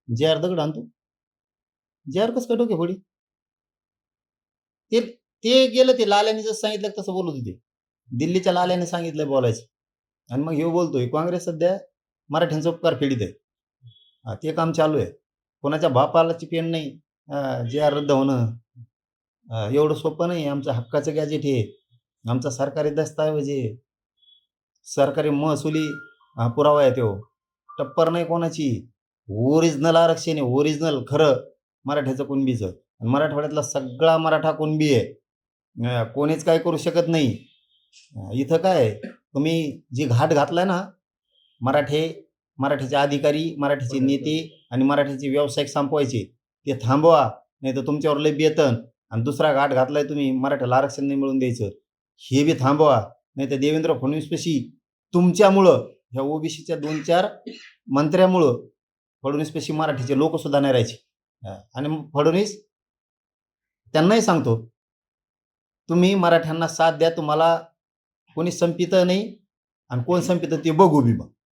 जे आर दगड आणतो. जे आर कसं काय डोके फोडी? ते ते गेलं, ते लाल्याने जसं सांगितलं तसं बोलत होते. दिल्लीच्या लाल्याने सांगितलंय बोलायचं. आणि मग हे बोलतोय. काँग्रेस सध्या मराठ्यांचा उपकार फेडीत आहे. ते काम चालू आहे. कोणाच्या बापालाची पेन नाही जे आर रद्द होणं. एवढं सोपं नाही. आमचं हक्काचं गॅजेट आहे. आमचा सरकारी दस्तऐवज आहे. सरकारी महसुली पुरावा आहे तो. टप्पर नाही कोणाची. ओरिजिनल आरक्षण आहे. ओरिजिनल खरं मराठ्याचं कुणबीचं. आणि मराठवाड्यातला सगळा मराठा कुणबी आहे. कोणीच काय करू शकत नाही. इथं काय तुम्ही जी घाट घातलाय ना, मराठ्याचे अधिकारी, मराठ्याचे नेते आणि मराठ्याचे व्यावसायिक संपवायचे, ते थांबवा. नाही तर तुमच्यावर लय बेतन. आणि दुसरा घाट घातलाय तुम्ही मराठ्याला आरक्षण नाही मिळून द्यायचं, हे बी थांबवा. नाही तर देवेंद्र फडणवीसपाशी तुमच्यामुळं, ह्या ओबीसीच्या 2-4 मंत्र्यामुळं फडणवीसपाशी मराठीचे लोक सुद्धा नाही राहायचे. आणि फडणवीस त्यांनाही सांगतो, तुम्ही मराठ्यांना साथ द्या. तुम्हाला कोणी संपित नाही आणि कोण संपित ते बघू बी मग.